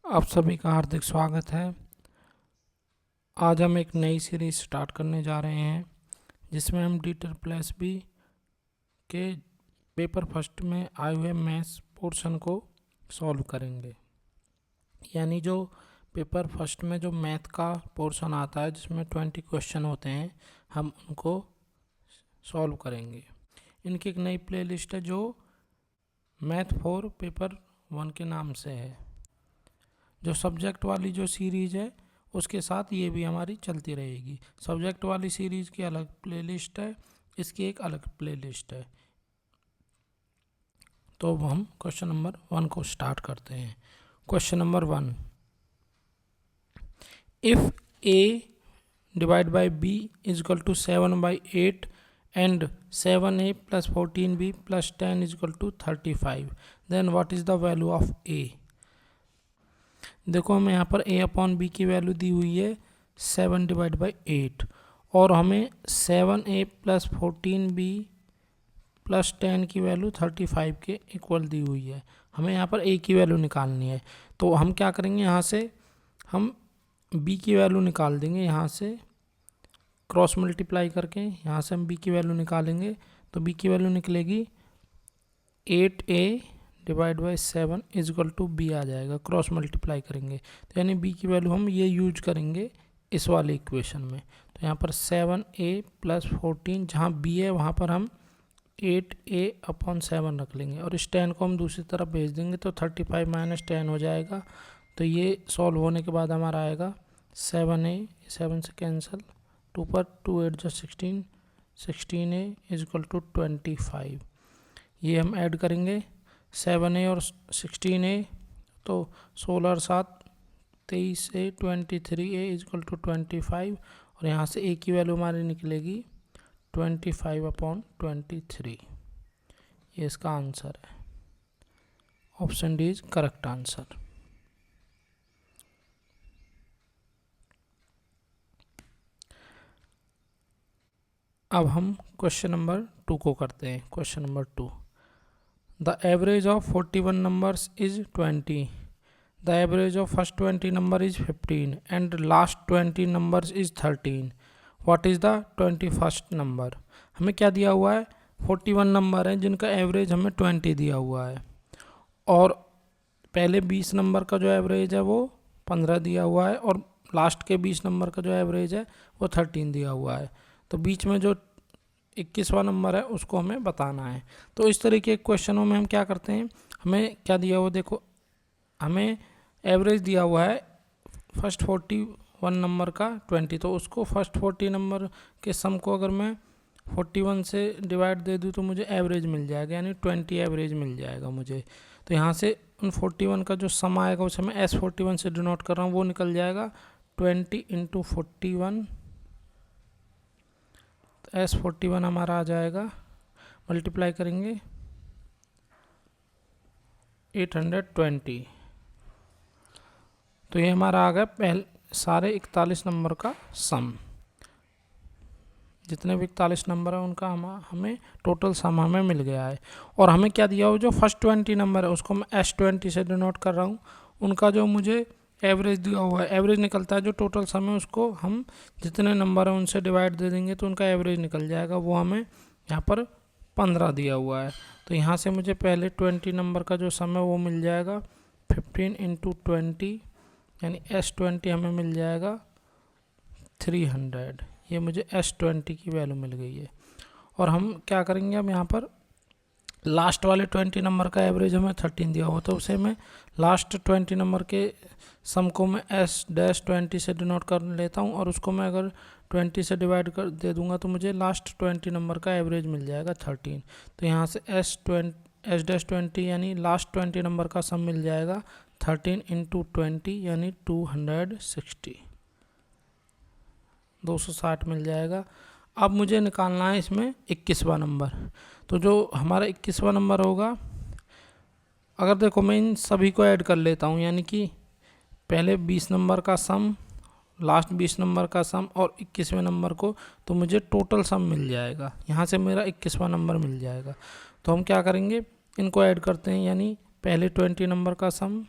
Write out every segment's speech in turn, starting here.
आप सभी का हार्दिक स्वागत है। आज हम एक नई सीरीज स्टार्ट करने जा रहे हैं जिसमें हम D+B के पेपर फर्स्ट में आए हुए मैथ्स पोर्शन को सॉल्व करेंगे। यानी जो पेपर फर्स्ट में जो मैथ का पोर्शन आता है जिसमें 20 क्वेश्चन होते हैं, हम उनको सॉल्व करेंगे। इनकी एक नई प्लेलिस्ट है जो मैथ 4 पेपर 1 के नाम से है। जो सब्जेक्ट वाली जो सीरीज़ है उसके साथ ये भी हमारी चलती रहेगी। सब्जेक्ट वाली सीरीज़ की अलग प्लेलिस्ट है, इसकी एक अलग प्लेलिस्ट है। तो अब हम क्वेश्चन नंबर 1 को स्टार्ट करते हैं। Question number 1, if a divide by b is equal to 7/8 and 7a plus 14b plus 10 is equal to 35, then what is the value of a। देखो हमें यहाँ पर a/b की वैल्यू दी हुई है 7/8 और हमें 7a प्लस 14b प्लस 10 की वैल्यू 35 के इक्वल दी हुई है। हमें यहाँ पर a की वैल्यू निकालनी है, तो हम क्या करेंगे, यहाँ से हम b की वैल्यू निकाल देंगे। यहाँ से क्रॉस मल्टीप्लाई करके यहाँ से हम b की वैल्यू निकालेंगे, तो b की वैल्यू निकलेगी 8a divide by 7 is equal to B आ जाएगा। क्रॉस मल्टीप्लाई करेंगे तो यानी b की वैल्यू हम ये यूज करेंगे इस वाले इक्वेशन में। तो यहाँ पर 7a प्लस 14, जहाँ b है वहाँ पर हम 8a/7 रख लेंगे और इस 10 को हम दूसरी तरफ भेज देंगे तो 35 माइनस 10 हो जाएगा। तो ये सॉल्व होने के बाद हमारा आएगा 7a, 7 से कैंसिल, 2 पर 2 8 जो 16, 16a इज इक्वल टू 25। ये हम ऐड करेंगे 7a और 16a, तो 16 और 7 23a, 23a is equal to 25 और यहाँ से a की वैल्यू हमारी निकलेगी 25/23। ये इसका आंसर है। Option D is correct answer. अब हम क्वेश्चन नंबर 2 को करते हैं। Question number 2, the average of 41 numbers is 20, the average of first 20 number is 15 and last 20 numbers is 13, what is the 21st number. हमें क्या दिया हुआ है, 41 नंबर है जिनका एवरेज हमें 20 दिया हुआ है और पहले 20 नंबर का जो एवरेज है वो 15 दिया हुआ है और लास्ट के 20 नंबर का जो एवरेज है वो 13 दिया हुआ है। तो बीच में जो 21वां नंबर है उसको हमें बताना है। तो इस तरीके के क्वेश्चनों में हम क्या करते हैं, हमें क्या दिया हुआ, देखो हमें एवरेज दिया हुआ है फर्स्ट 41 नंबर का 20, तो उसको फर्स्ट 40 नंबर के सम को अगर मैं 41 से डिवाइड दे दूँ तो मुझे एवरेज मिल जाएगा, यानी 20 एवरेज मिल जाएगा मुझे। तो यहाँ से उन 41 का जो सम आएगा उसे मैं S41 से डिनोट कर रहा हूँ, वो निकल जाएगा 20 × 41। तो S41 हमारा आ जाएगा, मल्टीप्लाई करेंगे 820। तो ये हमारा आ गया पहले सारे 41 नंबर का सम। जितने भी 41 नंबर है उनका हमें टोटल सम हमें मिल गया है। और हमें क्या दिया हो, जो फर्स्ट 20 नंबर है उसको मैं S20 से डिनोट कर रहा हूँ, उनका जो मुझे एवरेज दिया हुआ है, एवरेज निकलता है जो टोटल सम है उसको हम जितने नंबर है उनसे डिवाइड दे देंगे तो उनका एवरेज निकल जाएगा। वो हमें यहाँ पर 15 दिया हुआ है। तो यहाँ से मुझे पहले 20 नंबर का जो सम है वो मिल जाएगा 15 × 20, यानी S20 हमें मिल जाएगा 300। ये मुझे S20 की वैल्यू मिल गई है। और हम क्या करेंगे, अब यहाँ पर लास्ट वाले 20 नंबर का एवरेज हमें 13 दिया हुआ, तो उसे मैं लास्ट 20 नंबर के सम को मैं S-20 से डिनोट कर लेता हूँ और उसको मैं अगर 20 से डिवाइड कर दे दूँगा तो मुझे लास्ट 20 नंबर का एवरेज मिल जाएगा 13। तो यहाँ से S-20 यानी लास्ट 20 नंबर का सम मिल जाएगा 13 × 20 यानी 260, 260 मिल जाएगा। अब मुझे निकालना है इसमें 21वां नंबर। तो जो हमारा 21वां नंबर होगा, अगर देखो मैं इन सभी को ऐड कर लेता हूँ, यानी कि पहले 20 नंबर का सम, लास्ट 20 नंबर का सम और 21वें नंबर को, तो मुझे टोटल सम मिल जाएगा। यहाँ से मेरा 21वां नंबर मिल जाएगा। तो हम क्या करेंगे, इनको ऐड करते हैं, यानी पहले 20 नंबर का सम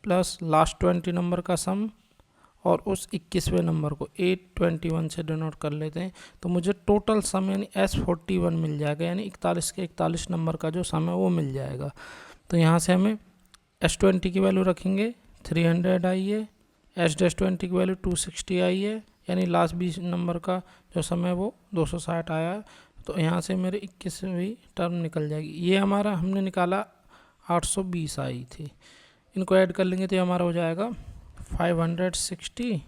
प्लस लास्ट 20 नंबर का सम और उस 21वें नंबर को 821 से डिनोट कर लेते हैं, तो मुझे टोटल सम यानी S41 मिल जाएगा, यानी 41 के 41 नंबर का जो सम है वो मिल जाएगा। तो यहाँ से हमें S20 की वैल्यू रखेंगे 300 आई है, S-20 की वैल्यू 260 आई है, यानी लास्ट 20 नंबर का जो सम है वो 260 आया है। तो यहाँ से मेरे 21वीं टर्म निकल जाएगी। ये हमारा हमने निकाला 820 आई थी, इनको ऐड कर लेंगे तो ये हमारा हो जाएगा 560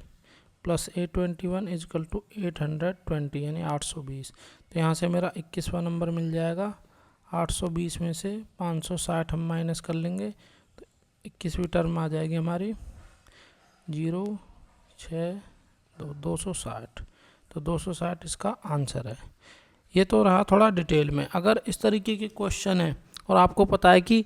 प्लस 821 इजकल टू 820 यानी 820। तो यहाँ से मेरा 21वां नंबर मिल जाएगा। 820 में से 560 हम माइनस कर लेंगे तो 21वीं टर्म आ जाएगी हमारी 260। तो 260 इसका आंसर है। ये तो रहा थोड़ा डिटेल में। अगर इस तरीके के क्वेश्चन है और आपको पता है कि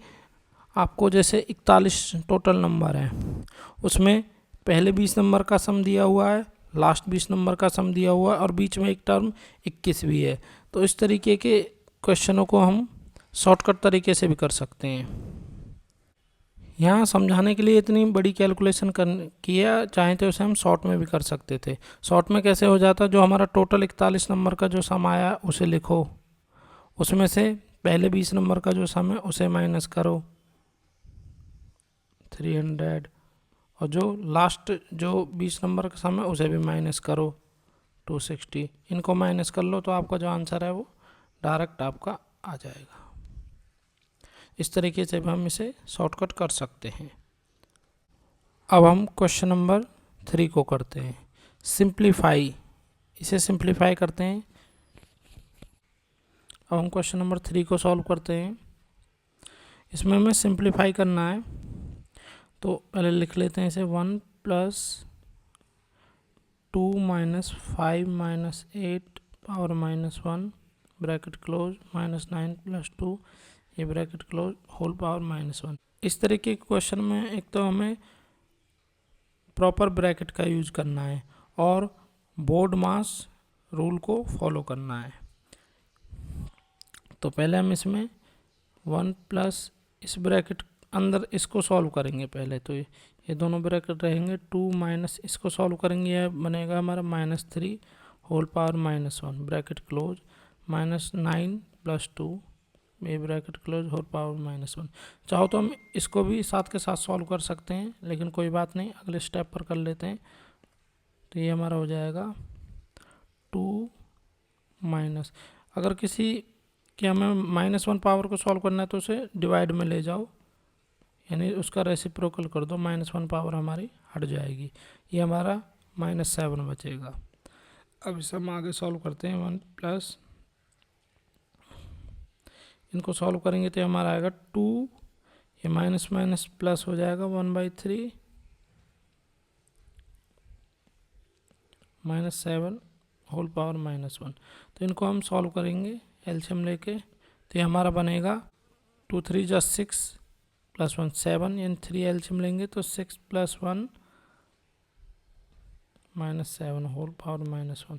आपको जैसे 41 टोटल नंबर हैं, उसमें पहले 20 नंबर का सम दिया हुआ है, लास्ट 20 नंबर का सम दिया हुआ है और बीच में एक टर्म 21 भी है, तो इस तरीके के क्वेश्चनों को हम शॉर्टकट तरीके से भी कर सकते हैं। यहाँ समझाने के लिए इतनी बड़ी कैलकुलेशन किया, चाहे तो उसे हम शॉर्ट में भी कर सकते थे। शॉर्ट में कैसे हो जाता, जो हमारा टोटल 41 नंबर का जो सम आया उसे लिखो, उसमें से पहले 20 नंबर का जो सम है उसे माइनस करो 300, और जो लास्ट जो 20 नंबर का सम है उसे भी माइनस करो 260। इनको माइनस कर लो तो आपका जो आंसर है वो डायरेक्ट आपका आ जाएगा। इस तरीके से भी हम इसे शॉर्टकट कर सकते हैं। अब हम क्वेश्चन नंबर 3 को करते हैं सिंप्लीफाई। इसे सिंप्लीफाई करते हैं। अब हम क्वेश्चन नंबर 3 को सॉल्व करते हैं। इसमें हमें सिंप्लीफाई करना है, तो पहले लिख लेते हैं इसे 1 plus 2 minus 5 minus 8 power minus 1 bracket close minus 9 plus 2 ये bracket close whole power minus 1। इस तरीके के क्वेश्चन में एक तो हमें प्रॉपर ब्रैकेट का यूज करना है और बोर्ड मास रूल को फॉलो करना है। तो पहले हम इसमें 1 प्लस इस ब्रैकेट अंदर इसको सॉल्व करेंगे पहले, तो ये दोनों ब्रैकेट रहेंगे 2 माइनस इसको सॉल्व करेंगे, यह बनेगा हमारा -3 whole power -1 bracket close minus 9 plus 2 ये ब्रैकेट क्लोज होल पावर -1। चाहो तो हम इसको भी साथ के साथ सॉल्व कर सकते हैं, लेकिन कोई बात नहीं, अगले स्टेप पर कर लेते हैं। तो ये हमारा हो जाएगा 2 माइनस, अगर किसी कि हमें -1 पावर को सॉल्व करना है तो उसे डिवाइड में ले जाओ, यानी उसका रेसिप्रोकल कर दो, -1 पावर हमारी हट जाएगी, ये हमारा -7 बचेगा। अब इसे हम आगे सॉल्व करते हैं। 1 प्लस इनको सॉल्व करेंगे तो हमारा आएगा 2, ये माइनस माइनस प्लस हो जाएगा 1/3 -7 होल पावर -1। तो इनको हम सॉल्व करेंगे एलसीएम लेके, तो ये हमारा बनेगा 2 3 जा 6 प्लस 1 7, यानी 3 एलसीएम लेंगे तो 6 प्लस 1 -7 होल पावर -1।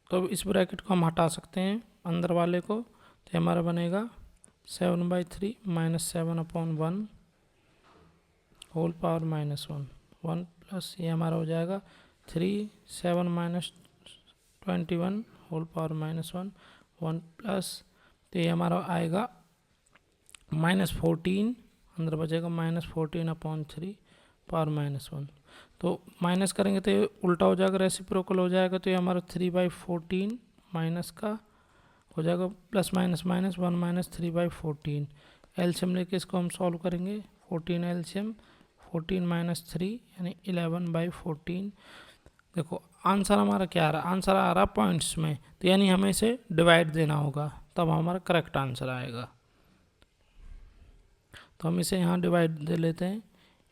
तो इस ब्रैकेट को हम हटा सकते हैं अंदर वाले को, तो हमारा बनेगा 7/3 -7/1 होल पावर -1 1 प्लस ये हमारा हो जाएगा 3 7 -21 होल पावर -1 1 प्लस तो ये हमारा आएगा -14 अंदर बचेगा -14/3 पावर -1। तो माइनस करेंगे तो ये उल्टा हो जाएगा, रेसिप्रोकल हो जाएगा, तो ये हमारा 3/14 माइनस का हो जाएगा प्लस माइनस माइनस 1 - 3/14। एलसीएम लेके इसको हम सॉल्व करेंगे, 14 एलसीएम 14 - 3 यानी 11/14। देखो आंसर हमारा क्या आ रहा है, आंसर आ रहा है पॉइंट्स में, तो यानी हमें इसे डिवाइड देना होगा, तब हमारा करेक्ट आंसर आएगा। तो हम इसे यहाँ डिवाइड दे लेते हैं,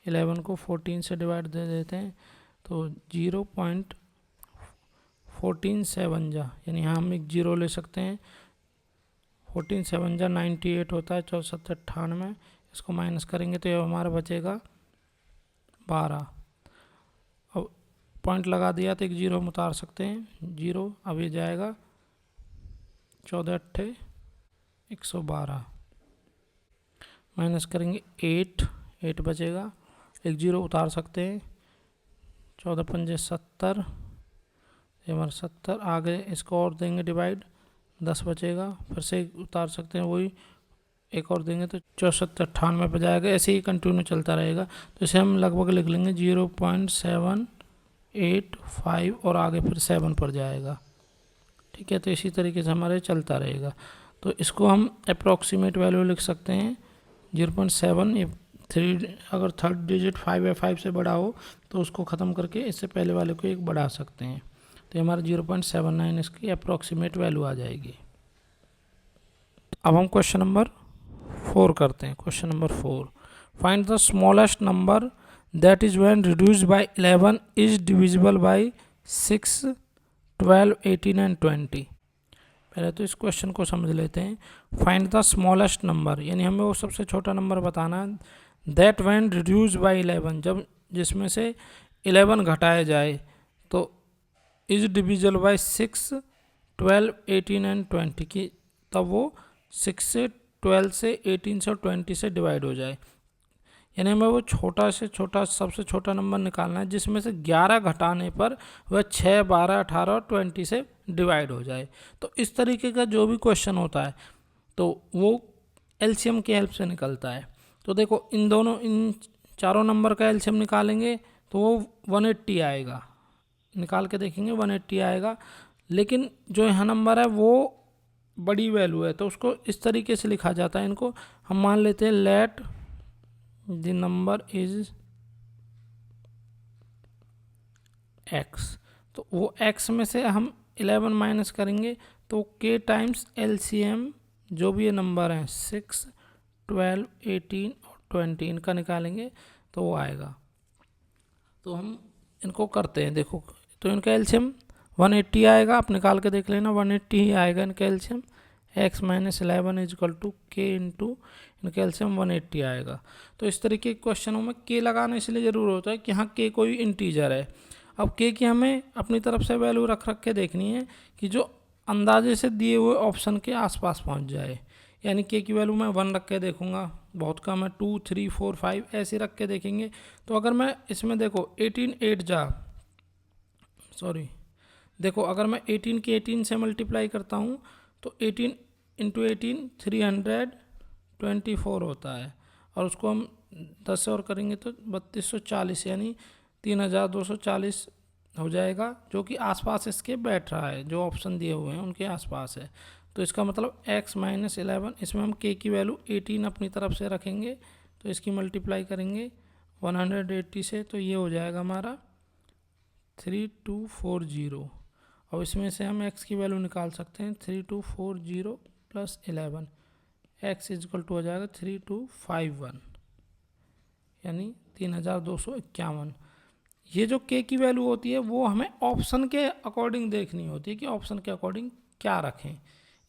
11 को 14 से डिवाइड दे देते हैं, तो 0.14 जा, यानी यहाँ हम एक 0 ले सकते हैं। 14 7 जा 98 होता है, 64 98, इसको माइनस करेंगे तो ये हमारा बचेगा 12। अब पॉइंट लगा दिया तो एक 0 हम उतार सकते हैं, 0 अब ये जाएगा 14 8 112, माइनस करेंगे 8 बचेगा, एक जीरो उतार सकते हैं, 14 पंजे 70, ये हमारा 70, आगे इसको और देंगे डिवाइड, 10 बचेगा, फिर से उतार सकते हैं, वही एक और देंगे तो 64 98 पे जाएगा। ऐसे ही कंटिन्यू चलता रहेगा। तो इसे हम लगभग लिख लेंगे 0.785 और आगे फिर 7 पर जाएगा। ठीक है, तो इसी तरीके से हमारे चलता रहेगा। तो इसको हम अप्रॉक्सीमेट वैल्यू लिख सकते हैं 0.7। ये 3 अगर थर्ड डिजिट 5 या 5 से बड़ा हो तो उसको ख़त्म करके इससे पहले वाले को एक बढ़ा सकते हैं। तो हमारा 0.79 इसकी अप्रॉक्सीमेट वैल्यू आ जाएगी। अब हम क्वेश्चन नंबर 4 करते हैं। Question number 4, find the smallest number that is when reduced by 11 is divisible by 6, 12, 18 and 20। पहले तो इस क्वेश्चन को समझ लेते हैं। फाइंड द स्मॉलेस्ट नंबर, यानी हमें वो सबसे छोटा नंबर बताना है, दैट व्हेन रिड्यूस्ड बाय 11, जब जिसमें से 11 घटाया जाए, तो इज डिविजिबल बाय 6, 12, 18 एंड 20 की, तब वो 6 से 12 से 18 से और 20 से डिवाइड हो जाए। यानी हमें वो छोटा से छोटा सबसे छोटा नंबर निकालना है जिसमें से 11 घटाने पर वह 6, 12, 18 और 20 से डिवाइड हो जाए। तो इस तरीके का जो भी क्वेश्चन होता है तो वो एलसीएम की हेल्प से निकलता है। तो देखो इन चारों नंबर का एलसीएम निकालेंगे तो वो 180 आएगा, निकाल के देखेंगे 180 आएगा। लेकिन जो यहाँ नंबर है वो बड़ी वैल्यू है, तो उसको इस तरीके से लिखा जाता है। इनको हम मान लेते हैं let the number is x। तो वो x में से हम 11 माइनस करेंगे तो k टाइम्स एलसीएम जो भी ये नंबर हैं 6, 12, 18 और 20 इनका निकालेंगे तो वो आएगा। तो हम इनको करते हैं, देखो तो इनका एलसीएम 180 आएगा, आप निकाल के देख लेना 180 ही आएगा इनका LCM. x minus 11 is equal to K into इनका एलसीएम 180 आएगा। तो इस तरीके के क्वेश्चनों में के लगाना इसलिए ज़रूर होता है कि हाँ के कोई इंटीजर है। अब के की हमें अपनी तरफ से वैल्यू रख के देखनी है कि जो अंदाजे से दिए हुए ऑप्शन के आसपास पहुंच जाए। यानी के की वैल्यू मैं 1 रख के देखूंगा, बहुत कम है, 2, 3, 4, 5 ऐसे रख के देखेंगे। तो अगर मैं इसमें देखो 18 8 जा सॉरी देखो अगर मैं 18 की 18 से मल्टीप्लाई करता हूँ तो 18 इंटू 18 324 होता है, और उसको हम 10 से और करेंगे तो 3240 यानी 3240 हो जाएगा, जो कि आसपास इसके बैठ रहा है, जो ऑप्शन दिए हुए हैं उनके आसपास है। तो इसका मतलब x माइनस 11, इसमें हम k की वैल्यू 18 अपनी तरफ से रखेंगे तो इसकी मल्टीप्लाई करेंगे 180 से, तो ये हो जाएगा हमारा 3240। और इसमें से हम x की वैल्यू निकाल सकते हैं 3240 प्लस 11, x इजकल टू हो जाएगा 3251 यानी 3251। ये जो k की वैल्यू होती है वो हमें ऑप्शन के अकॉर्डिंग देखनी होती है कि ऑप्शन के अकॉर्डिंग क्या रखें।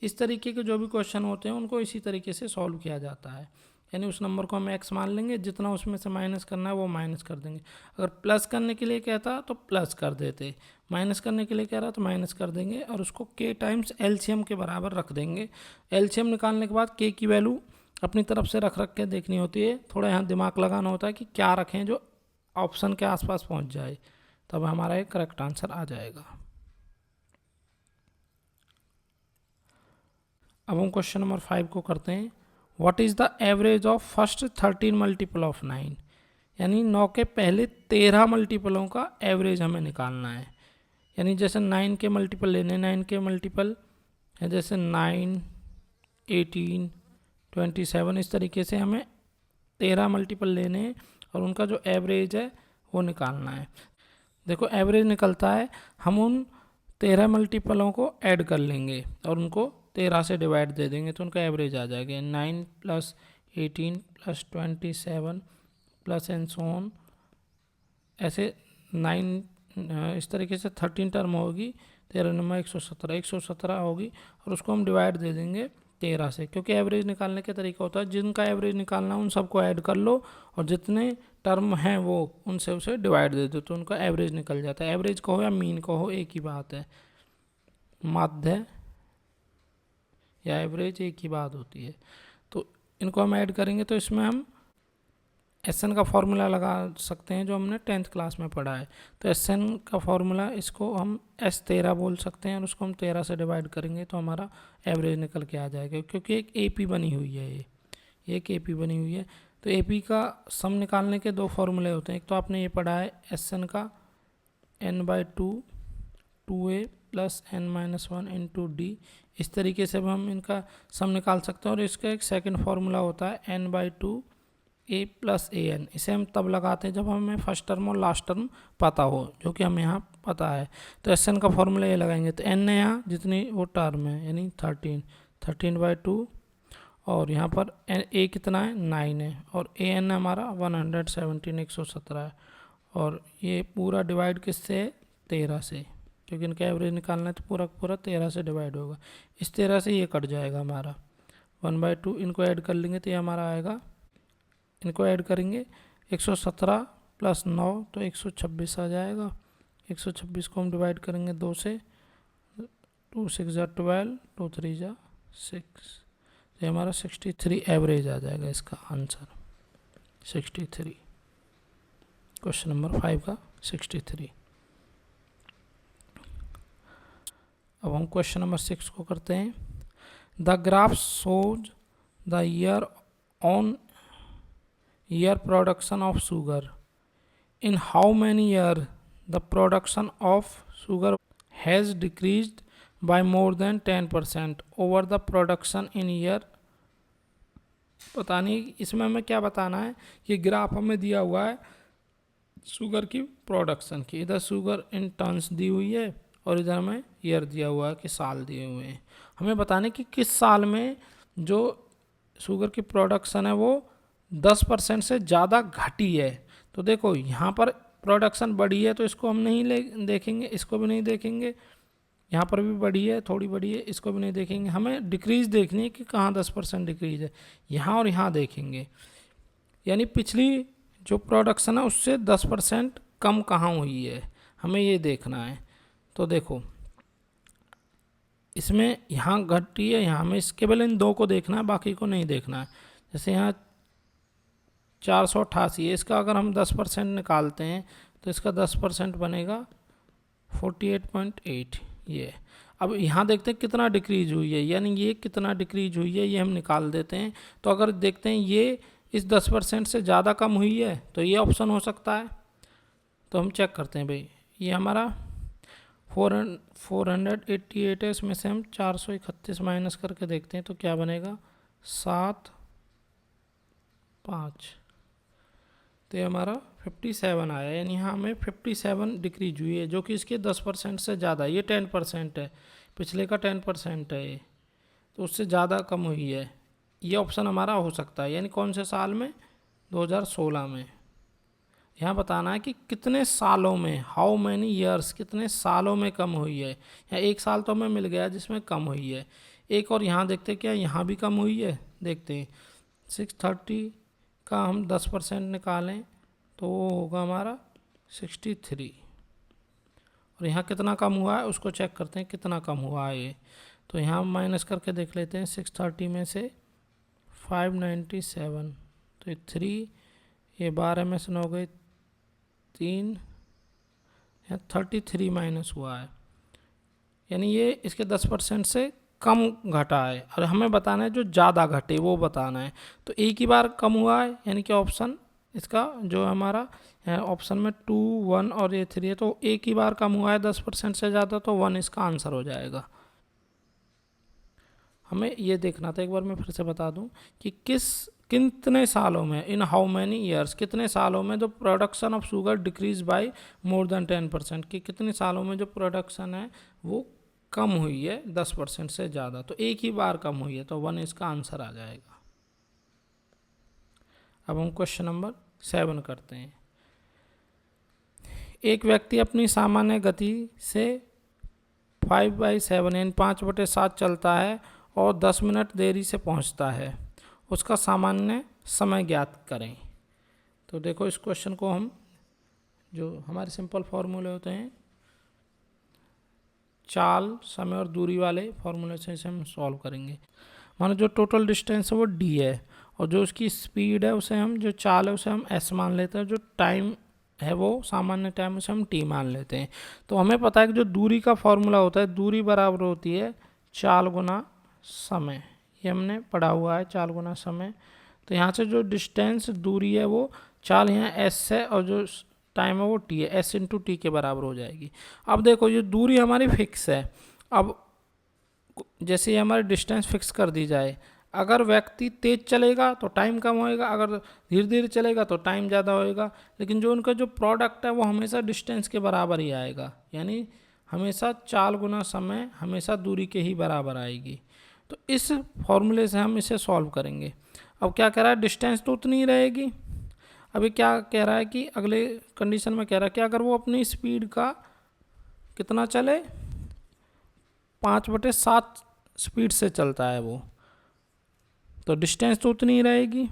इस तरीके के जो भी क्वेश्चन होते हैं उनको इसी तरीके से सॉल्व किया जाता है। यानी उस नंबर को हम x मान लेंगे, जितना उसमें से माइनस करना है वो माइनस कर देंगे। अगर प्लस करने के लिए कहता तो प्लस कर देते, माइनस करने के लिए कह रहा तो माइनस कर देंगे, और उसको k टाइम्स एलसीएम के बराबर रख देंगे। एलसीएम निकालने के बाद k की वैल्यू अपनी तरफ से रख के देखनी होती है। थोड़ा यहाँ दिमाग लगाना होता है कि क्या रखें जो ऑप्शन के आसपास पहुँच जाए, तब हमारा एक करेक्ट आंसर आ जाएगा। अब हम क्वेश्चन नंबर 5 को करते हैं। What is the average of first 13 multiple of 9, यानी 9 के पहले 13 मल्टीपलों का एवरेज हमें निकालना है। यानी जैसे 9 के मल्टीपल लेने, 9 के मल्टीपल है जैसे 9, 18, 27, इस तरीके से हमें 13 मल्टीपल लेने हैं और उनका जो एवरेज है वो निकालना है। देखो एवरेज निकलता है, हम उन 13 मल्टीपलों को ऐड कर लेंगे और उनको 13 से डिवाइड दे देंगे तो उनका एवरेज आ जाएगा 9 plus 18 plus 27 plus and so on, ऐसे 9 इस तरीके से 13 टर्म होगी, 13 नंबर 117 होगी, और उसको हम डिवाइड दे देंगे 13 से, क्योंकि एवरेज निकालने का तरीका होता है जिनका एवरेज निकालना उन सबको ऐड कर लो और जितने टर्म हैं वो उनसे उसे डिवाइड दे दो तो उनका एवरेज निकल जाता है। एवरेज कहो या मीन कहो एक ही बात है, माध्य या एवरेज एक ही बात होती है। तो इनको हम ऐड करेंगे तो इसमें हम एस एन का फॉर्मूला लगा सकते हैं जो हमने 10th क्लास में पढ़ा है। तो एस एन का फॉर्मूला इसको हम S13 बोल सकते हैं और उसको हम 13 से डिवाइड करेंगे तो हमारा एवरेज निकल के आ जाएगा, क्योंकि एक AP बनी हुई है, ये एक AP बनी हुई है। तो AP का सम निकालने के दो फॉर्मूले होते हैं। एक तो आपने ये पढ़ा है एस एन का n/2 2a plus n-1 into D. इस तरीके से भी हम इनका सम निकाल सकते हैं। और इसका एक सेकंड फार्मूला होता है n/2 a plus A N. इसे हम तब लगाते हैं जब हमें फर्स्ट टर्म और लास्ट टर्म पता हो, जो कि हमें यहाँ पता है। तो एस एन का फॉर्मूला ये लगाएंगे तो n है यहाँ जितनी वो टर्म है यानी 13/2 और यहाँ पर a कितना है 9 है और ए एन हमारा 117 है। और ये पूरा डिवाइड किससे है 13 से, क्योंकि इनका एवरेज निकालना है तो पूरा पूरा 13 से डिवाइड होगा। इस 13 से ये कट जाएगा हमारा 1/2। इनको ऐड कर लेंगे तो ये हमारा आएगा, इनको ऐड करेंगे 117 प्लस 9 तो 126 आ जाएगा। 126 को हम डिवाइड करेंगे 2 से, 2 6 ज़ा 12, 2 3 ज़ा 6, तो ये हमारा 63 एवरेज आ जाएगा। इसका आंसर 63, क्वेश्चन नंबर 5 का 63। अब हम क्वेश्चन नंबर 6 को करते हैं। The graph shows the year on year production of sugar. In how many year the production of sugar has decreased bye more than 10% over the production in year. पता नहीं इसमें हमें क्या बताना है कि ग्राफ हमें दिया हुआ है शुगर की प्रोडक्शन की। इधर शुगर इन टन्स दी हुई है और इधर हमें ईयर दिया हुआ है कि साल दिए हुए हैं। हमें बताने कि किस साल में जो शुगर की प्रोडक्शन है वो 10% से ज़्यादा घटी है। तो देखो यहाँ पर प्रोडक्शन बढ़ी है तो इसको हम नहीं देखेंगे, इसको भी नहीं देखेंगे। यहाँ पर भी बढ़ी है, थोड़ी बढ़ी है, इसको भी नहीं देखेंगे। हमें डिक्रीज देखनी है कि कहाँ 10% डिक्रीज है, यहाँ और यहाँ देखेंगे। यानी पिछली जो प्रोडक्शन है उससे 10% कम कहाँ हुई है, हमें ये देखना है। तो देखो इसमें यहाँ घटी है, यहाँ हमें केवल इन दो को देखना है, बाकी को नहीं देखना है। जैसे यहाँ 488 है, इसका अगर हम 10% निकालते हैं तो इसका 10% बनेगा 48.8 ये। अब यहाँ देखते हैं कितना डिक्रीज हुई है, यानी ये कितना डिक्रीज हुई है ये हम निकाल देते हैं। तो अगर देखते हैं ये इस 10% से ज़्यादा कम हुई है तो ये ऑप्शन हो सकता है। तो हम चेक करते हैं भाई, ये हमारा 488 है, इसमें से हम 431 माइनस करके देखते हैं तो क्या बनेगा 7 5, तो ये हमारा 57 आया। यानी यहाँ हमें 57 डिक्रीज हुई है, जो कि इसके 10% से ज़्यादा। ये 10% है, पिछले का 10% है ये, तो उससे ज़्यादा कम हुई है। ये ऑप्शन हमारा हो सकता है। यानी कौन से साल में 2016 में। यहाँ बताना है कि कितने सालों में, हाउ मैनी ईयर्स, कितने सालों में कम हुई है। यहाँ एक साल तो हमें मिल गया जिसमें कम हुई है। एक और यहाँ देखते क्या यहाँ भी कम हुई है, देखते हैं 630 का हम 10% निकालें तो वो होगा हमारा 63। और यहाँ कितना कम हुआ है उसको चेक करते हैं कितना कम हुआ है ये। तो यहाँ हम माइनस करके देख लेते हैं 630 में से 597, तो 3, ये 12 में से 9 गए 3, यहाँ 33 माइनस हुआ है। यानी ये इसके 10% से कम घटा है। और हमें बताना है जो ज़्यादा घटे वो बताना है। तो एक ही बार कम हुआ है, यानी कि ऑप्शन इसका जो हमारा ऑप्शन में 2 1 और ये 3 है, तो एक ही बार कम हुआ है 10% से ज़्यादा, तो 1 इसका आंसर हो जाएगा। हमें ये देखना था, एक बार मैं फिर से बता दूं कि कितने सालों में, इन हाउ मैनी ईयर्स, कितने सालों में जो production of sugar decrease by more than 10%, कि कितने सालों में जो प्रोडक्शन है वो कम हुई है 10% से ज़्यादा। तो एक ही बार कम हुई है, तो 1 इसका आंसर आ जाएगा। अब हम क्वेश्चन नंबर 7 करते हैं। एक व्यक्ति अपनी सामान्य गति से 5/7 यानी 5/7 चलता है और 10 मिनट देरी से पहुंचता है। उसका सामान्य समय ज्ञात करें। तो देखो इस क्वेश्चन को हम, जो हमारे सिंपल फॉर्मूले होते हैं चाल, समय और दूरी वाले फॉर्मूले से इसे हम सॉल्व करेंगे। मानो जो टोटल डिस्टेंस है वो d है और जो उसकी स्पीड है उसे हम, जो चाल है उसे हम एस मान लेते हैं, जो टाइम है वो सामान्य टाइम उसे हम टी मान लेते हैं। तो हमें पता है कि जो दूरी का फॉर्मूला होता है, दूरी बराबर होती है चाल गुना समय, ये हमने पढ़ा हुआ है, चाल गुना समय। तो यहाँ से जो डिस्टेंस दूरी है वो चाल यहाँ एस है और जो टाइम है वो टी है, एस इंटू टी के बराबर हो जाएगी। अब देखो ये दूरी हमारी फिक्स है, अब जैसे ये हमारी डिस्टेंस फिक्स कर दी जाए, अगर व्यक्ति तेज चलेगा तो टाइम कम होएगा, अगर धीरे धीरे चलेगा तो टाइम ज़्यादा होएगा, लेकिन जो उनका जो प्रोडक्ट है वो हमेशा डिस्टेंस के बराबर ही आएगा, यानी हमेशा चाल गुना समय हमेशा दूरी के ही बराबर आएगी। तो इस फॉर्मूले से हम इसे सॉल्व करेंगे। अब क्या कह रहा है, डिस्टेंस तो उतनी ही रहेगी। अभी क्या कह रहा है कि अगले कंडीशन में कह रहा है कि अगर वो अपनी स्पीड का कितना चले, 5/7 स्पीड से चलता है वो, तो डिस्टेंस तो उतनी ही रहेगी।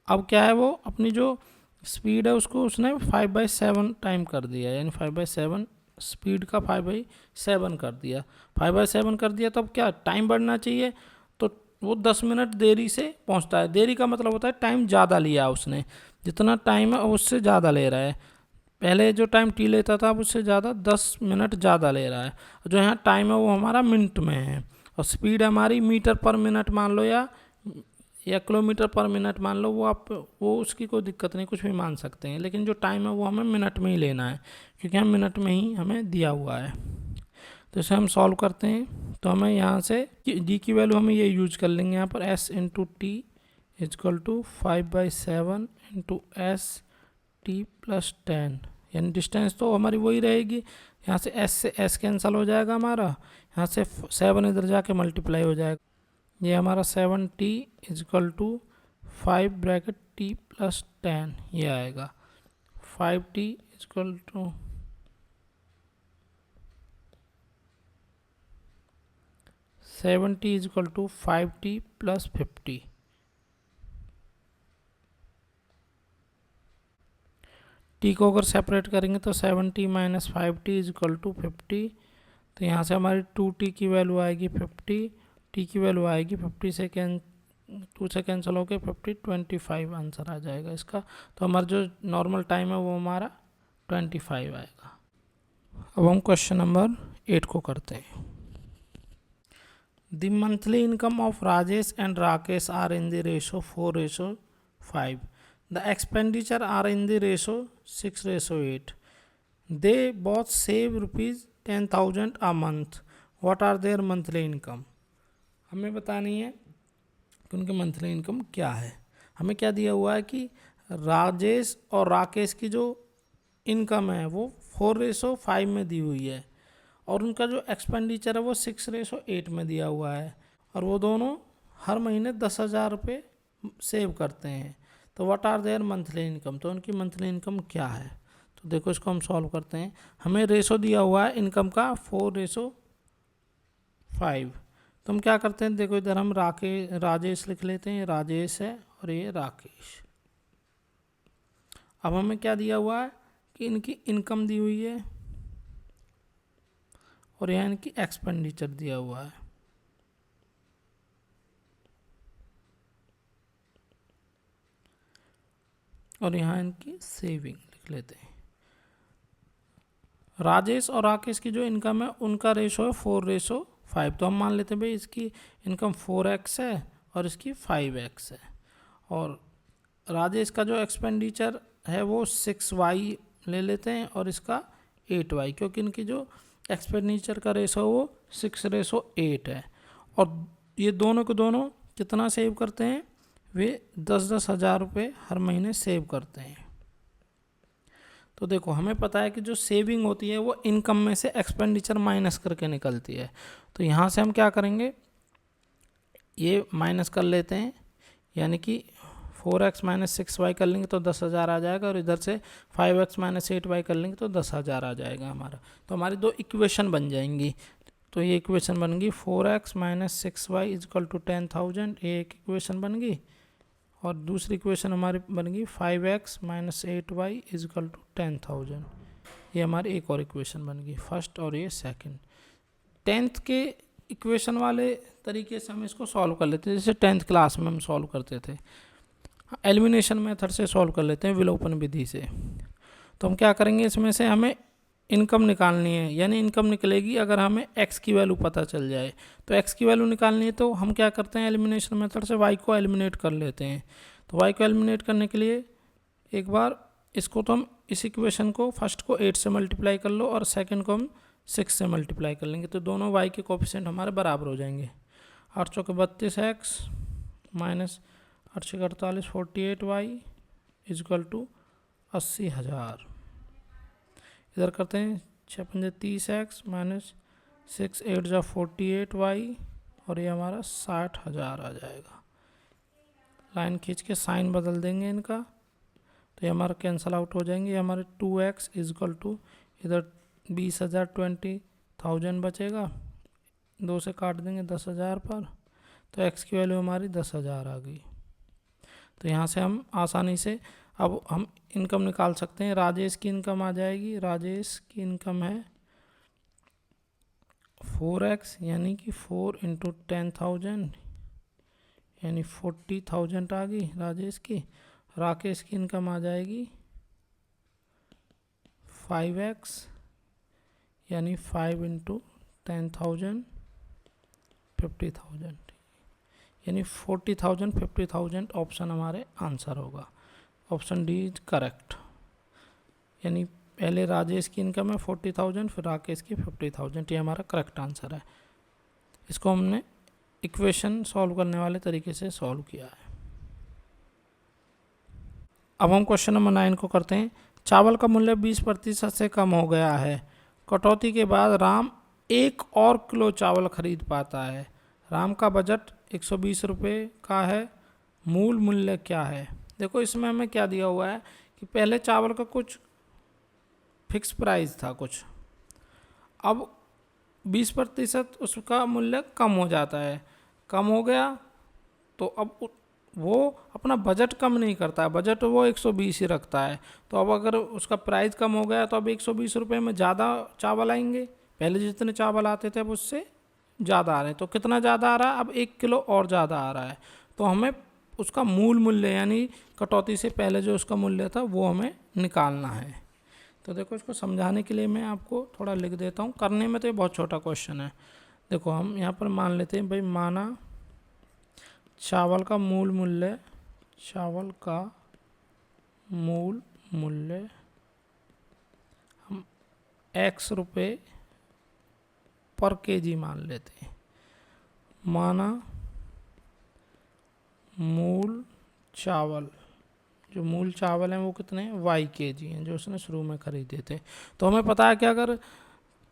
अब क्या है, वो अपनी जो स्पीड है उसको उसने 5/7 टाइम कर दिया, यानी 5/7 स्पीड का 5/7 कर दिया, 5/7 कर दिया। तब क्या टाइम बढ़ना चाहिए, तो वो 10 मिनट देरी से पहुंचता है। देरी का मतलब होता है टाइम ज़्यादा लिया उसने, जितना टाइम है उससे ज़्यादा ले रहा है। पहले जो टाइम टी लेता था उससे ज़्यादा 10 मिनट ज़्यादा ले रहा है। जो यहाँ टाइम है वो हमारा मिनट में है, और स्पीड हमारी मीटर पर मिनट मान लो या किलोमीटर पर मिनट मान लो, वो उसकी कोई दिक्कत नहीं, कुछ भी मान सकते हैं, लेकिन जो टाइम है वो हमें मिनट में ही लेना है, क्योंकि हम मिनट में ही हमें दिया हुआ है। तो इसे हम सॉल्व करते हैं, तो हमें यहाँ से जी की वैल्यू हमें ये यूज कर लेंगे यहाँ पर, S into T equal to 5/7 into S T plus 10, यानी डिस्टेंस तो हमारी वही रहेगी। यहाँ से एस कैंसिल हो जाएगा हमारा, यहाँ से 7 इधर जाके मल्टीप्लाई हो जाएगा, ये हमारा 7t इजकल टू 5 प्लस 10 ये आएगा। 5t equal to 7t equal to 5t plus 50। T को अगर सेपरेट करेंगे तो 7t minus 5t equal to 50। तो यहाँ से हमारी 2t की वैल्यू आएगी 50, टी की वैल्यू आएगी 50 से 2 से कैंसिल होकर 50, 25 आंसर आ जाएगा इसका। तो हमारा जो नॉर्मल टाइम है वो हमारा 25 आएगा। अब हम क्वेश्चन नंबर 8 को करते हैं। The monthly income of Rajesh and Rakesh are in the ratio 4:5। The expenditure are in the ratio 6:8। They both save ₹10,000 a month. What are their monthly income? हमें बतानी है कि उनकी मंथली इनकम क्या है। हमें क्या दिया हुआ है कि राजेश और राकेश की जो इनकम है वो 4:5 में दी हुई है, और उनका जो एक्सपेंडिचर है वो 6:8 में दिया हुआ है, और वो दोनों हर महीने 10,000 रुपये सेव करते हैं। तो what are their monthly income, तो उनकी मंथली इनकम क्या है। तो देखो इसको हम सॉल्व करते हैं। हमें रेशो दिया हुआ है इनकम का 4:5। तो हम क्या करते हैं, देखो इधर हम राजेश लिख लेते हैं, राजेश है और ये राकेश। अब हमें क्या दिया हुआ है कि इनकी इनकम दी हुई है और यहाँ इनकी एक्सपेंडिचर दिया हुआ है। और यहाँ इनकी सेविंग लिख लेते हैं। राजेश और राकेश की जो इनकम है उनका रेशो है 4:5। तो हम मान लेते हैं भाई इसकी इनकम 4x है और इसकी 5x है, और राजेश का जो एक्सपेंडिचर है वो 6y ले लेते हैं और इसका 8y, क्योंकि इनकी जो एक्सपेंडिचर का रेशो वो 6:8 है। और ये दोनों के दोनों कितना सेव करते हैं, वे 10-10 हज़ार रुपये हर महीने सेव करते हैं। तो देखो हमें पता है कि जो सेविंग होती है वो इनकम में से एक्सपेंडिचर माइनस करके निकलती है। तो यहाँ से हम क्या करेंगे, ये माइनस कर लेते हैं, यानी कि 4x माइनस 6y कर लेंगे तो 10,000 आ जाएगा, और इधर से 5x माइनस 8y कर लेंगे तो 10,000 आ जाएगा हमारा। तो हमारी दो इक्वेशन बन जाएंगी। तो ये इक्वेशन बन गई 4x minus 6y is equal to 10,000, ये एक इक्वेशन बन गई। और दूसरी इक्वेशन हमारी बन गई 5x minus 8y is equal to 10,000, ये हमारी एक और इक्वेशन बन गई, फर्स्ट और ये सेकंड। 10th के इक्वेशन वाले तरीके से हम इसको सॉल्व कर लेते हैं, जैसे 10th क्लास में हम सॉल्व करते थे। एलिमिनेशन मेथड से सॉल्व कर लेते हैं, विलोपन विधि से। तो हम क्या करेंगे, इसमें से हमें इनकम निकालनी है, यानी इनकम निकलेगी अगर हमें x की वैल्यू पता चल जाए। तो x की वैल्यू निकालनी है तो हम क्या करते हैं, एलिमिनेशन मेथड से y को एलिमिनेट कर लेते हैं। तो y को एलिमिनेट करने के लिए एक बार इसको तो हम इस इक्वेशन को फर्स्ट को 8 से मल्टीप्लाई कर लो और सेकंड को हम 6 से मल्टीप्लाई कर लेंगे, तो दोनों y के कोफिशिएंट हमारे बराबर हो जाएंगे। 8 चौके 32x माइनस 8 छः 48 48y इजकल टू 80,000। इधर करते हैं 6 पंजे 30x माइनस 6 8 जा 48y और ये हमारा 60,000 आ जाएगा। लाइन खींच के साइन बदल देंगे इनका, तो ये हमारा कैंसल आउट हो जाएंगे। हमारे 2x इजकल टू इधर 20,000 20,000 बचेगा, 2 से काट देंगे 10,000 पर, तो x की वैल्यू हमारी 10,000 आ गई। तो यहाँ से हम आसानी से अब हम इनकम निकाल सकते हैं। राजेश की इनकम आ जाएगी, राजेश की इनकम है 4x यानी कि 4 इंटू 10,000 यानी 40,000 आ गई राजेश की। राकेश की इनकम आ जाएगी 5x यानी 5 इंटू 10,000 50,000 यानी 40,000 50,000 ऑप्शन हमारे आंसर होगा। ऑप्शन डी इज करेक्ट, यानी पहले राजेश की इनकम है 40,000 फिर राकेश की 50,000, ये हमारा करेक्ट आंसर है। इसको हमने इक्वेशन सॉल्व करने वाले तरीके से सॉल्व किया है। अब हम क्वेश्चन नंबर 9 को करते हैं। चावल का मूल्य 20% से कम हो गया है। कटौती के बाद राम 1 और किलो चावल खरीद पाता है। राम का बजट 120 रुपये का है, मूल मूल्य क्या है। देखो इसमें हमें क्या दिया हुआ है कि पहले चावल का कुछ फिक्स प्राइस था कुछ, अब 20% उसका मूल्य कम हो जाता है। कम हो गया तो अब वो अपना बजट कम नहीं करता है, बजट वो 120 ही रखता है। तो अब अगर उसका प्राइस कम हो गया तो अब 120 रुपये में ज़्यादा चावल आएंगे, पहले जितने चावल आते थे अब उससे ज़्यादा आ रहे हैं। तो कितना ज़्यादा आ रहा है, अब 1 किलो और ज़्यादा आ रहा है। तो हमें उसका मूल मूल्य यानी कटौती से पहले जो उसका मूल्य था वो हमें निकालना है। तो देखो इसको समझाने के लिए मैं आपको थोड़ा लिख देता हूँ, करने में तो ये बहुत छोटा क्वेश्चन है। देखो हम यहाँ पर मान लेते हैं भाई, माना चावल का मूल मूल्य, चावल का मूल मूल्य हम x रुपये पर केजी मान लेते हैं। माना मूल चावल, जो मूल चावल हैं वो कितने हैं, y kg हैं, जो उसने शुरू में खरीदे थे। तो हमें पता है कि अगर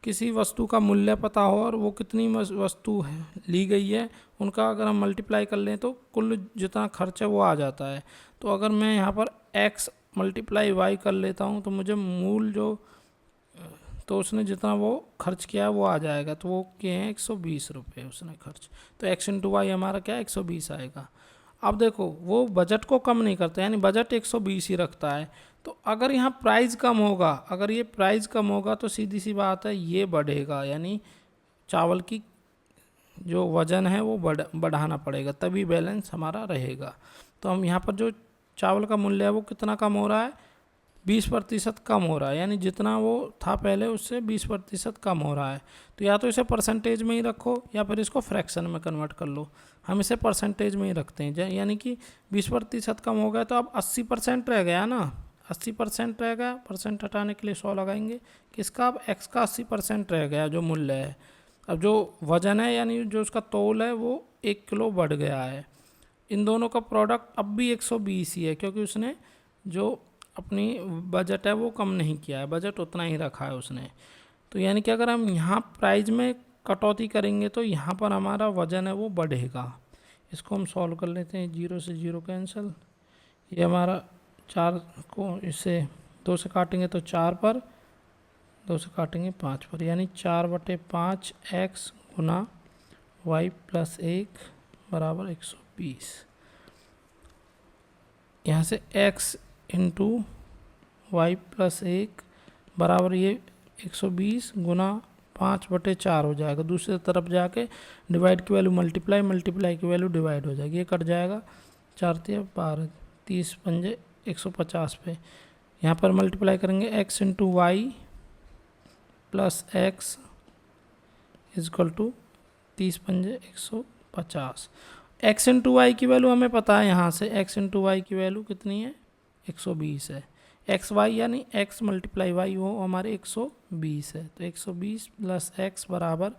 किसी वस्तु का मूल्य पता हो और वो कितनी वस्तु है ली गई है, उनका अगर हम मल्टीप्लाई कर लें तो कुल जितना खर्च है वो आ जाता है। तो अगर मैं यहाँ पर x मल्टीप्लाई y कर लेता हूँ तो मुझे मूल जो, तो उसने जितना वो खर्च किया वो आ जाएगा। तो वो क्या है, 120 रुपये उसने खर्च। तो x इंटू वाई हमारा क्या है, 120 आएगा। अब देखो वो बजट को कम नहीं करता, यानी बजट 120 ही रखता है। तो अगर यहाँ प्राइस कम होगा, अगर ये प्राइस कम होगा तो सीधी सी बात है ये बढ़ेगा, यानी चावल की जो वज़न है वो बढ़ाना पड़ेगा, तभी बैलेंस हमारा रहेगा। तो हम यहाँ पर जो चावल का मूल्य है वो कितना कम हो रहा है, 20% कम हो रहा है, यानी जितना वो था पहले उससे 20% कम हो रहा है। तो या तो इसे परसेंटेज में ही रखो या फिर इसको फ्रैक्शन में कन्वर्ट कर लो। हम इसे परसेंटेज में ही रखते हैं, यानी कि 20% कम हो गया तो अब 80% रह गया ना, 80% रह गया। परसेंट हटाने के लिए 100 लगाएंगे, किसका, अब x का 80% रह गया जो मूल्य है। अब जो वज़न है यानी जो उसका तौल है वो 1 किलो बढ़ गया है। इन दोनों का प्रोडक्ट अब भी 120 ही है, क्योंकि उसने जो अपनी बजट है वो कम नहीं किया है, बजट उतना ही रखा है उसने। तो यानी कि अगर हम यहाँ प्राइस में कटौती करेंगे तो यहाँ पर हमारा वज़न है वो बढ़ेगा। इसको हम सॉल्व कर लेते हैं, 0 से 0 कैंसिल, ये हमारा 4 को इससे 2 से काटेंगे तो 4 पर, 2 से काटेंगे 5 पर, यानी 4/5 x गुना y प्लस 1 बराबर 120। यहाँ से x इंटू वाई प्लस 1 बराबर ये 120 गुना 5/4 हो जाएगा। दूसरी तरफ जाके डिवाइड की वैल्यू मल्टीप्लाई, मल्टीप्लाई की वैल्यू डिवाइड हो जाएगी, ये कट जाएगा। 4×3 = 12, 30×150 पे यहाँ पर मल्टीप्लाई करेंगे x into Y plus X equal to 30×150। x into Y की वैल्यू हमें पता है, यहाँ से x इंटू वाई की वैल्यू कितनी है, 120 है। एक्स वाई यानी x मल्टीप्लाई वाई वो हमारे 120 है, तो 120 प्लस एक्स बराबर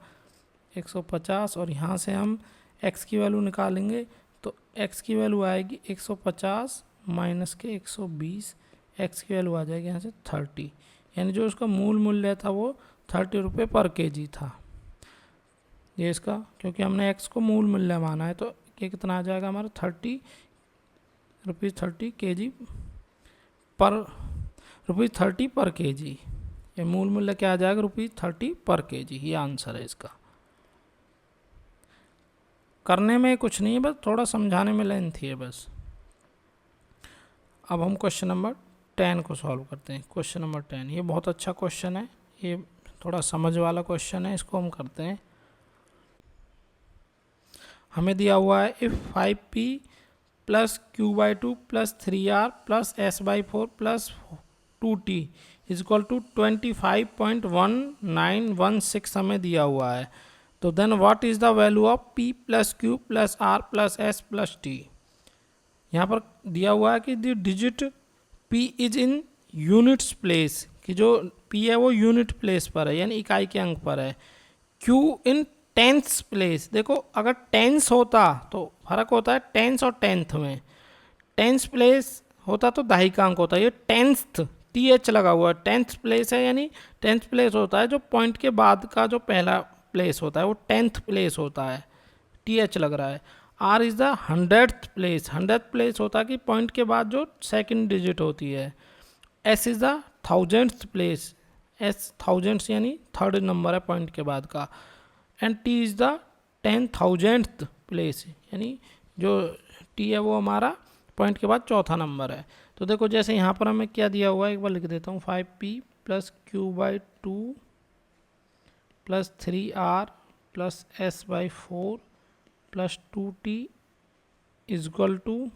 150। और यहाँ से हम x की वैल्यू निकालेंगे तो x की वैल्यू आएगी 150 माइनस के 120, x की वैल्यू आ जाएगी यहाँ से 30, यानी जो उसका मूल मूल्य था वो 30 रुपये पर केजी था। ये इसका, क्योंकि हमने x को मूल मूल्य माना है, तो ये कितना आ जाएगा हमारा 30 केजी पर केजी। ये मूल मूल्य क्या आ जाएगा, ₹30 पर केजी। ये आंसर है इसका। करने में कुछ नहीं है, बस थोड़ा समझाने में लेंथ है बस। अब हम क्वेश्चन नंबर 10 को सॉल्व करते हैं। क्वेश्चन नंबर 10 ये बहुत अच्छा क्वेश्चन है, ये थोड़ा समझ वाला क्वेश्चन है, इसको हम करते हैं। हमें दिया हुआ है if 5p plus q/2 plus 3r plus s/4 plus 2t is equal to 25.1916 हमें दिया हुआ है, तो then what is the value of p plus q plus r plus s plus t। यहाँ पर दिया हुआ है कि the digit p is in units place, कि जो p है वो यूनिट प्लेस पर है यानी इकाई के अंक पर है। q इन टेंथ्स प्लेस, देखो अगर टेंस होता तो फर्क होता है टेंस और टेंथ में। टेंस प्लेस होता तो दहाई अंक होता है, ये टेंथ TH लगा हुआ है, टेंथ प्लेस है, यानी टेंथ प्लेस होता है जो पॉइंट के बाद का जो पहला प्लेस होता है वो टेंथ प्लेस होता है, TH लग रहा है। R is the 100th place, 100th place होता है कि पॉइंट के बाद जो सेकंड डिजिट होती है। S is the 1000th place, S 1000 यानी थर्ड नंबर है पॉइंट के बाद का। And T is the 10,000th place, यानी जो T है वो हमारा पॉइंट के बाद चौथा नंबर है। तो देखो जैसे यहाँ पर हमें क्या दिया हुआ है, एक बार लिख देता हूँ, 5p plus q/2 plus 3r plus s/4 plus 2t is equal to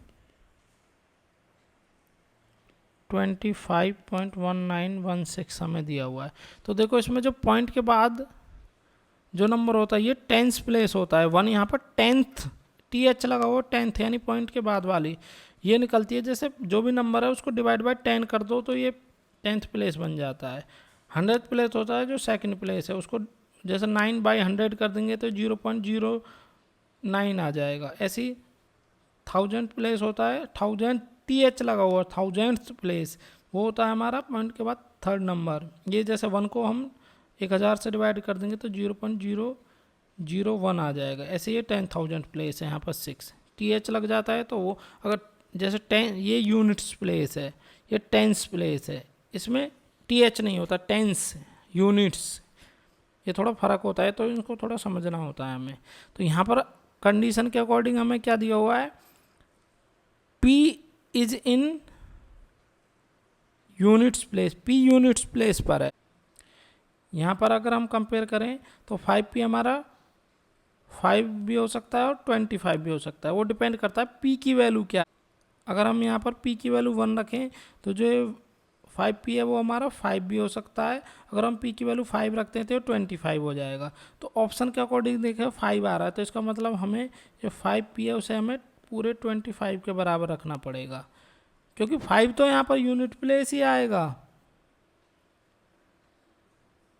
25.1916 हमें दिया हुआ है। तो देखो इसमें जो पॉइंट के बाद जो नंबर होता है ये टेंथ प्लेस होता है, 1 यहाँ पर टेंथ TH लगा हुआ टेंथ यानी पॉइंट के बाद वाली ये निकलती है। जैसे जो भी नंबर है उसको डिवाइड बाय 10 कर दो तो ये 10th प्लेस बन जाता है। 100th प्लेस होता है जो सेकंड प्लेस है, उसको जैसे 9/100 कर देंगे तो 0.09 आ जाएगा। ऐसे ही 1000th प्लेस होता है, 1000 TH लगा हुआ 1000th प्लेस वो होता है हमारा पॉइंट के बाद थर्ड नंबर। ये जैसे 1 को हम 1000 से डिवाइड कर देंगे तो 0.001 आ जाएगा। ऐसे ये 10,000 प्लेस है, यहाँ पर 6 TH लग जाता है तो वो अगर जैसे 10 ये यूनिट्स प्लेस है, ये टेंस प्लेस है, इसमें TH नहीं होता, टेंस यूनिट्स, ये थोड़ा फ़र्क होता है तो इनको थोड़ा समझना होता है हमें। तो यहाँ पर कंडीशन के अकॉर्डिंग हमें क्या दिया हुआ है, P is in units place, P units place पर है। यहाँ पर अगर हम कंपेयर करें तो 5p हमारा 5 भी हो सकता है और 25 भी हो सकता है, वो डिपेंड करता है p की वैल्यू क्या। अगर हम यहाँ पर p की वैल्यू 1 रखें तो जो 5p है वो हमारा 5 भी हो सकता है, अगर हम p की वैल्यू 5 रखते हैं तो 25 हो जाएगा। तो ऑप्शन के अकॉर्डिंग देखें 5 आ रहा है तो इसका मतलब हमें जो 5p है उसे हमें पूरे 25 के बराबर रखना पड़ेगा, क्योंकि 5 तो यहाँ पर यूनिट प्लेस ही आएगा,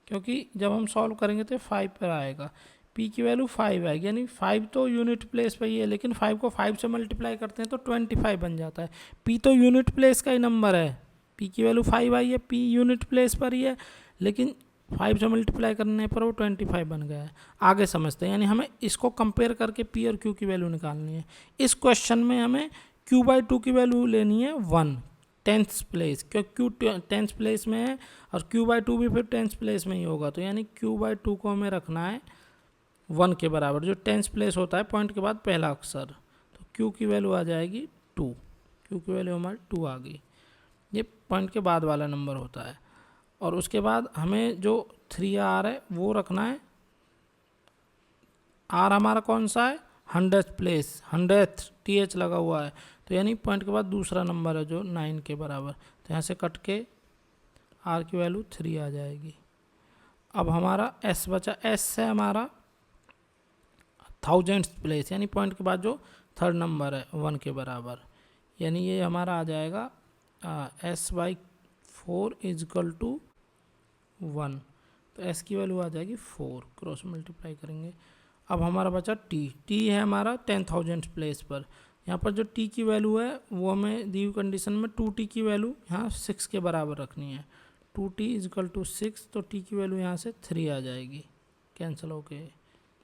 क्योंकि जब हम सॉल्व करेंगे तो 5 पर आएगा, p की वैल्यू 5 आएगी, यानी 5 तो यूनिट प्लेस पर ही है, लेकिन 5 को 5 से मल्टीप्लाई करते हैं तो 25 बन जाता है। p तो यूनिट प्लेस का ही नंबर है, p की वैल्यू 5 आई है, p यूनिट प्लेस पर ही है, लेकिन 5 से मल्टीप्लाई करने पर वो 25 बन गया है। आगे समझते हैं, यानी हमें इसको कंपेयर करके p और q की वैल्यू निकालनी है। इस क्वेश्चन में हमें q/2 की वैल्यू लेनी है 1 10th प्लेस, क्योंकि q 10th प्लेस में है और q/2 भी फिर 10th प्लेस में ही होगा, तो यानी q/2 को हमें रखना है 1 के बराबर, जो 10th प्लेस होता है पॉइंट के बाद पहला अक्षर। तो q की वैल्यू आ जाएगी 2, q की वैल्यू हमारी 2 आ गई, ये पॉइंट के बाद वाला नंबर होता है। और उसके बाद हमें जो 3R है वो रखना है। R हमारा कौन सा है, 100th प्लेस, 100th TH लगा हुआ है, तो यानी पॉइंट के बाद दूसरा नंबर है जो 9 के बराबर, तो यहाँ से कट के R की वैल्यू 3 आ जाएगी। अब हमारा S बचा, S है हमारा 1000th प्लेस, यानी पॉइंट के बाद जो थर्ड नंबर है 1 के बराबर, यानी ये हमारा आ जाएगा S/4 इजकल टू 1, तो S की वैल्यू आ जाएगी 4, क्रॉस मल्टीप्लाई करेंगे। अब हमारा बचा T है हमारा 10,000 प्लेस पर, यहाँ पर जो T की वैल्यू है वो हमें दी हुई कंडीशन में 2T की वैल्यू यहाँ 6 के बराबर रखनी है, 2T इजकल टू 6, तो T की वैल्यू यहाँ से 3 आ जाएगी, कैंसिल हो के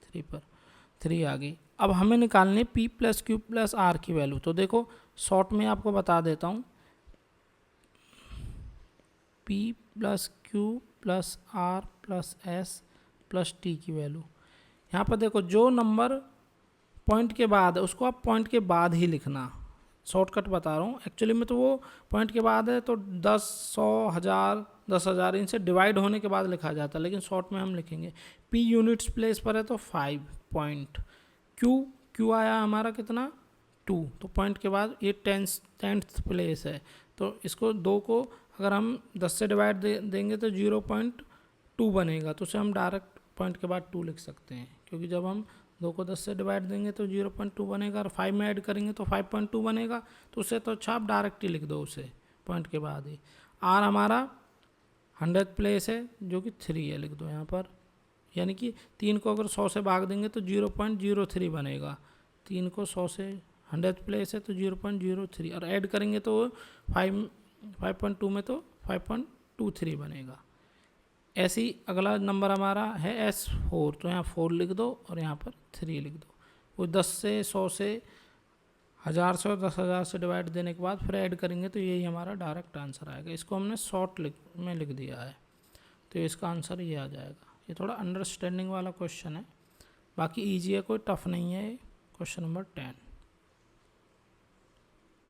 3 पर 3 आ गई। अब हमें निकालनी P plus Q plus R की वैल्यू, तो देखो शॉर्ट में आपको बता देता हूँ, P plus Q plus R plus S plus T की वैल्यू, यहाँ पर देखो जो नंबर पॉइंट के बाद है उसको आप पॉइंट के बाद ही लिखना, शॉर्टकट बता रहा हूँ, एक्चुअली में तो वो पॉइंट के बाद है तो 10, 100, 1000, 10,000 इनसे डिवाइड होने के बाद लिखा जाता है, लेकिन शॉर्ट में हम लिखेंगे P यूनिट्स प्लेस पर है तो 5 पॉइंट, Q आया हमारा कितना 2, तो पॉइंट के बाद ये 10th प्लेस है, तो इसको 2 को अगर हम 10 से डिवाइड देंगे तो 0.2 बनेगा, तो उसे हम डायरेक्ट पॉइंट के बाद 2 लिख सकते हैं, क्योंकि जब हम 2 को 10 से डिवाइड देंगे तो 0.2 बनेगा, और 5 में ऐड करेंगे तो 5.2 बनेगा, तो उससे तो अच्छा आप डायरेक्ट ही लिख दो उसे पॉइंट के बाद ही। R हमारा 100th प्लेस है जो कि 3 है, लिख दो यहाँ पर, यानी कि 3 को अगर 100 से भाग देंगे तो 0.03 बनेगा, 3 को 100 से 100th प्लेस है तो 0.03, और ऐड करेंगे तो 5.2 में तो 5.23 बनेगा। ऐसे ही अगला नंबर हमारा है S4, तो यहाँ 4 लिख दो और यहाँ पर 3 लिख दो, वो 10 से 100 से 1000 से और 10,000 से डिवाइड देने के बाद फिर ऐड करेंगे तो यही हमारा डायरेक्ट आंसर आएगा। इसको हमने शॉर्ट में लिख दिया है, तो इसका आंसर ये आ जाएगा। ये थोड़ा अंडरस्टैंडिंग वाला क्वेश्चन है, बाकी ईजी है, कोई टफ नहीं है। Question number 10।